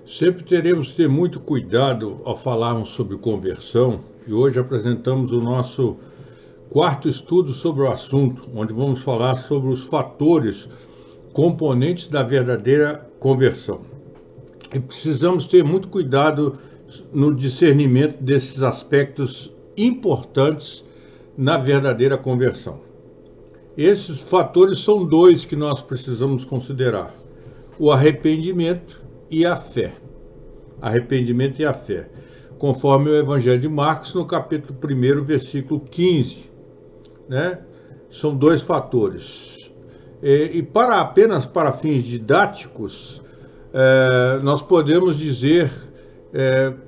Sempre teremos que ter muito cuidado ao falarmos sobre conversão, e hoje apresentamos o nosso quarto estudo sobre o assunto, onde vamos falar sobre os fatores componentes da verdadeira conversão. E precisamos ter muito cuidado no discernimento desses aspectos importantes na verdadeira conversão. Esses fatores são dois que nós precisamos considerar: o arrependimento e a fé. Arrependimento e a fé, conforme o Evangelho de Marcos, no capítulo 1, versículo 15. São dois fatores. E apenas para fins didáticos, nós podemos dizer,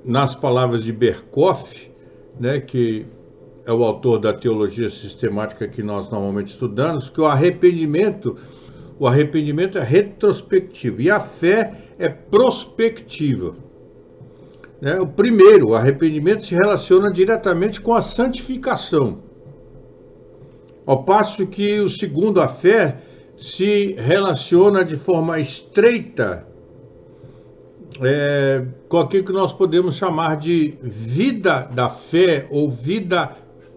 nas palavras de Berkhof, que é o autor da teologia sistemática que nós normalmente estudamos, que o arrependimento é retrospectivo e a fé é prospectiva. O primeiro, o arrependimento, se relaciona diretamente com a santificação, ao passo que o segundo, a fé, se relaciona de forma estreita com aquilo que nós podemos chamar de vida da fé ou vida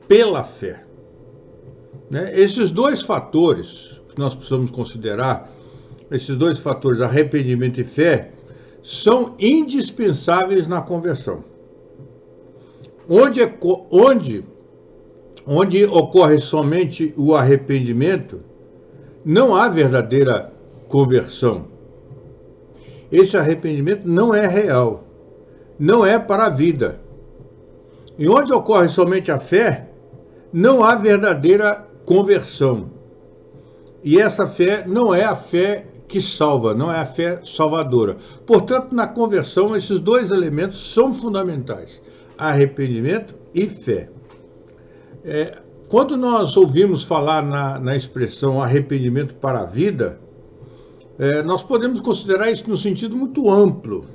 pela fé. Esses dois fatores que nós precisamos considerar, esses dois fatores, arrependimento e fé, são indispensáveis na conversão. Onde ocorre somente o arrependimento, não há verdadeira conversão. Esse arrependimento não é real, não é para a vida. E onde ocorre somente a fé, não há verdadeira conversão. E essa fé não é a fé que salva, não é a fé salvadora. Portanto, na conversão, esses dois elementos são fundamentais: arrependimento e fé. Quando nós ouvimos falar na expressão arrependimento para a vida, nós podemos considerar isso no sentido muito amplo,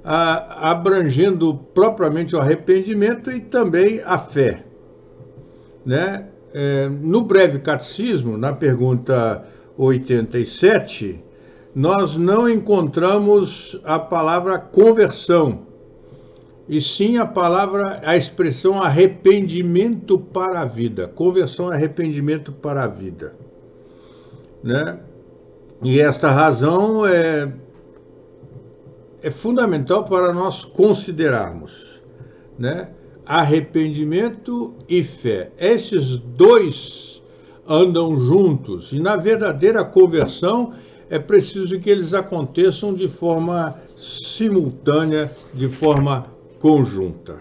abrangendo propriamente o arrependimento e também a fé. No breve catecismo, na pergunta 87, nós não encontramos a palavra conversão, e sim a expressão arrependimento para a vida. Conversão é arrependimento para a vida. E esta razão é fundamental para nós considerarmos, arrependimento e fé. Esses dois andam juntos, e na verdadeira conversão é preciso que eles aconteçam de forma simultânea, de forma conjunta.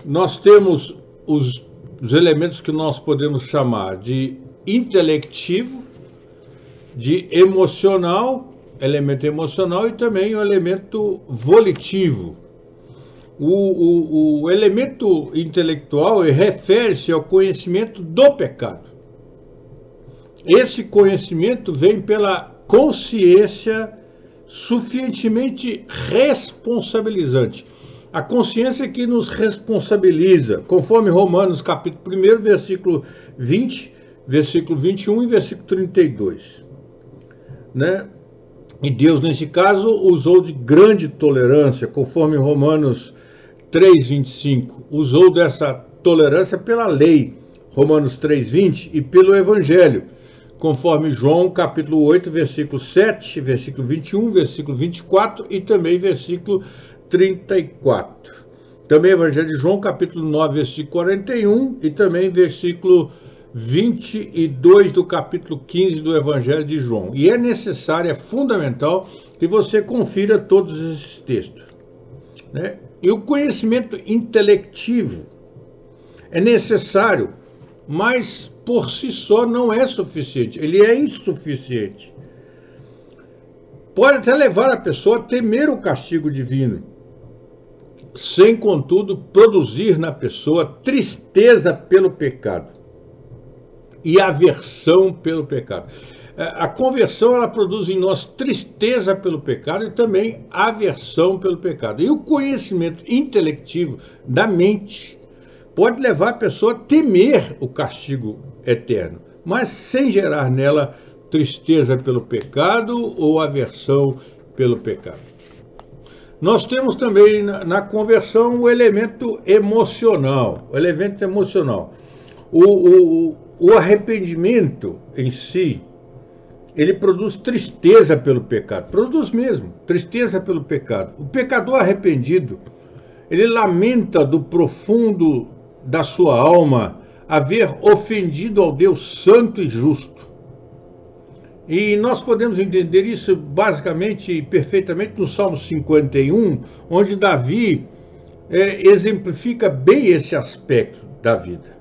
Nós temos os elementos que nós podemos chamar de intelectivo, de emocional, elemento emocional, e também o elemento volitivo. O elemento intelectual refere-se ao conhecimento do pecado. Esse conhecimento vem pela consciência suficientemente responsabilizante. A consciência que nos responsabiliza, conforme Romanos capítulo 1, versículo 20, versículo 21 e versículo 32. E Deus, nesse caso, usou de grande tolerância, conforme Romanos 3:25, usou dessa tolerância pela lei, Romanos 3:20, e pelo Evangelho, conforme João capítulo 8, versículo 7, versículo 21, versículo 24 e também versículo 34. Também Evangelho de João capítulo 9, versículo 41 e também versículo 22 do capítulo 15 do Evangelho de João. E é necessário, é fundamental que você confira todos esses textos. E o conhecimento intelectivo é necessário, mas por si só não é suficiente. Ele é insuficiente. Pode até levar a pessoa a temer o castigo divino, sem, contudo, produzir na pessoa tristeza pelo pecado e aversão pelo pecado. A conversão, ela produz em nós tristeza pelo pecado e também aversão pelo pecado. E o conhecimento intelectivo da mente pode levar a pessoa a temer o castigo eterno, mas sem gerar nela tristeza pelo pecado ou aversão pelo pecado. Nós temos também na conversão o elemento emocional. O elemento emocional. O arrependimento em si, ele produz tristeza pelo pecado. Produz mesmo, tristeza pelo pecado. O pecador arrependido, ele lamenta do profundo da sua alma haver ofendido ao Deus santo e justo. E nós podemos entender isso basicamente e perfeitamente no Salmo 51, onde Davi exemplifica bem esse aspecto da vida.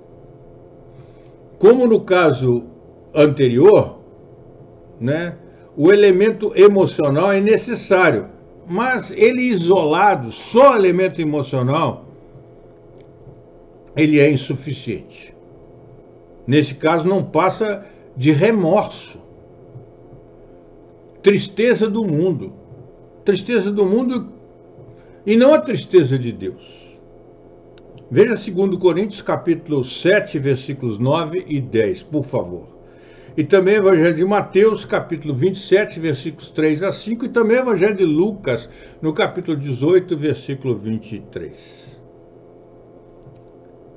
Como no caso anterior, né, o elemento emocional é necessário, mas ele isolado, só elemento emocional, ele é insuficiente. Nesse caso não passa de remorso. Tristeza do mundo e não a tristeza de Deus. Veja 2 Coríntios capítulo 7, versículos 9 e 10, por favor. E também o Evangelho de Mateus, capítulo 27, versículos 3 a 5, e também o Evangelho de Lucas, no capítulo 18, versículo 23.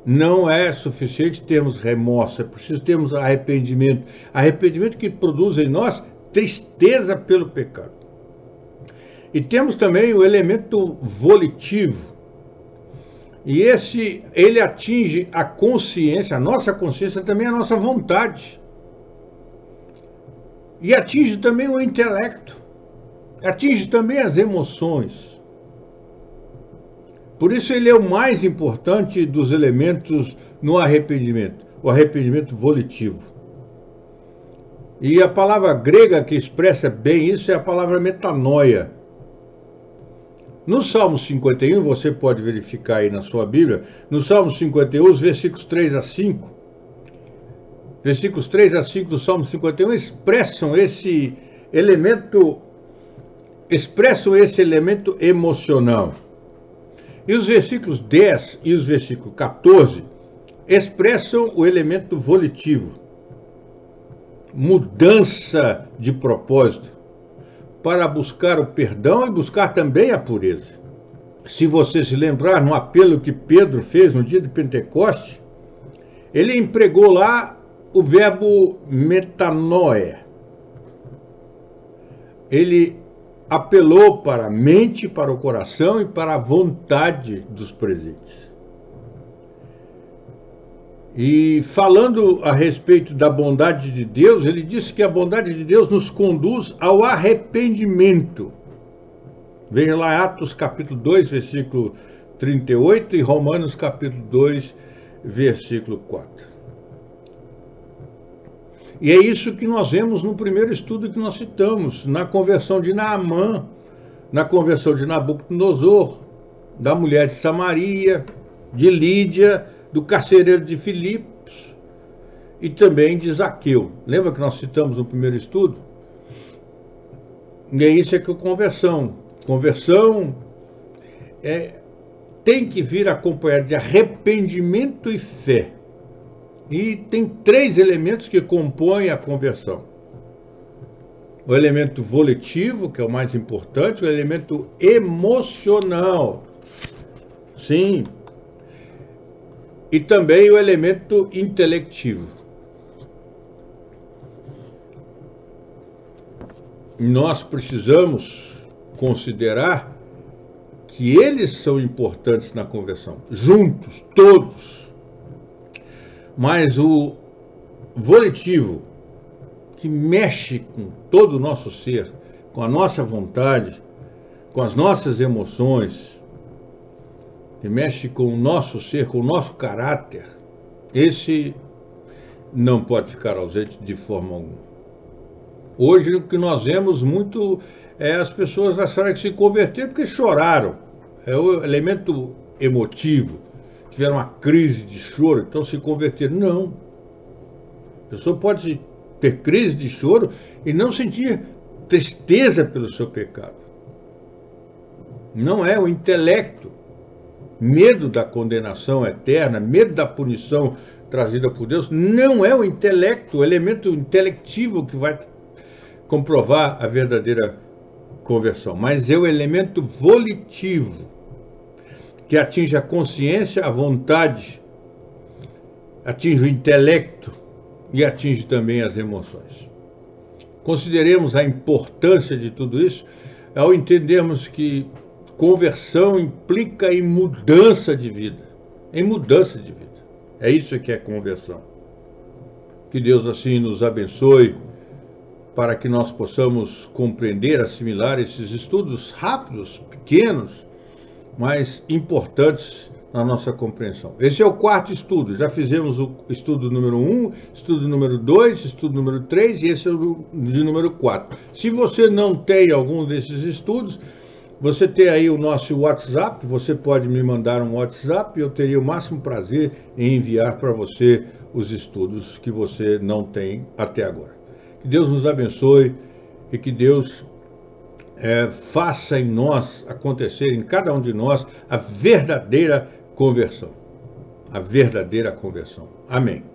Não é suficiente termos remorso, é preciso termos arrependimento. Arrependimento que produz em nós tristeza pelo pecado. E temos também o elemento volitivo. E ele atinge a consciência, a nossa consciência também, a nossa vontade. E atinge também o intelecto. Atinge também as emoções. Por isso ele é o mais importante dos elementos no arrependimento, o arrependimento volitivo. E a palavra grega que expressa bem isso é a palavra metanoia. No Salmo 51, você pode verificar aí na sua Bíblia, no Salmo 51, os versículos 3 a 5, versículos 3 a 5 do Salmo 51 expressam esse elemento emocional. E os versículos 10 e os versículos 14 expressam o elemento volitivo. Mudança de propósito para buscar o perdão e buscar também a pureza. Se você se lembrar no apelo que Pedro fez no dia de Pentecoste, ele empregou lá o verbo metanoia. Ele apelou para a mente, para o coração e para a vontade dos presentes. E falando a respeito da bondade de Deus, ele disse que a bondade de Deus nos conduz ao arrependimento. Veja lá Atos capítulo 2, versículo 38 e Romanos capítulo 2, versículo 4. E é isso que nós vemos no primeiro estudo que nós citamos, na conversão de Naamã, na conversão de Nabucodonosor, da mulher de Samaria, de Lídia, do carcereiro de Filipos e também de Zaqueu. Lembra que nós citamos no primeiro estudo? E é isso que é conversão. Conversão tem que vir acompanhada de arrependimento e fé. E tem 3 elementos que compõem a conversão. O elemento volitivo, que é o mais importante, o elemento emocional. Sim. E também o elemento intelectivo. Nós precisamos considerar que eles são importantes na conversão, juntos, todos. Mas o volitivo, que mexe com todo o nosso ser, com a nossa vontade, com as nossas emoções, que mexe com o nosso ser, com o nosso caráter, esse não pode ficar ausente de forma alguma. Hoje o que nós vemos muito é as pessoas acharem que se converteram porque choraram. É o elemento emotivo. Tiveram uma crise de choro, então se converteram. Não. A pessoa pode ter crise de choro e não sentir tristeza pelo seu pecado. Não é o intelecto. Medo da condenação eterna, medo da punição trazida por Deus, não é o intelecto, o elemento intelectivo que vai comprovar a verdadeira conversão, mas é o elemento volitivo, que atinge a consciência, a vontade, atinge o intelecto e atinge também as emoções. Consideremos a importância de tudo isso ao entendermos que conversão implica em mudança de vida. Em mudança de vida. É isso que é conversão. Que Deus assim nos abençoe para que nós possamos compreender, assimilar esses estudos rápidos, pequenos, mas importantes na nossa compreensão. Esse é o quarto estudo. Já fizemos o estudo número 1, estudo número 2, estudo número 3 e esse é o de número 4. Se você não tem algum desses estudos, você tem aí o nosso WhatsApp, você pode me mandar um WhatsApp e eu teria o máximo prazer em enviar para você os estudos que você não tem até agora. Que Deus nos abençoe e que Deus faça em nós acontecer, em cada um de nós, a verdadeira conversão. A verdadeira conversão. Amém.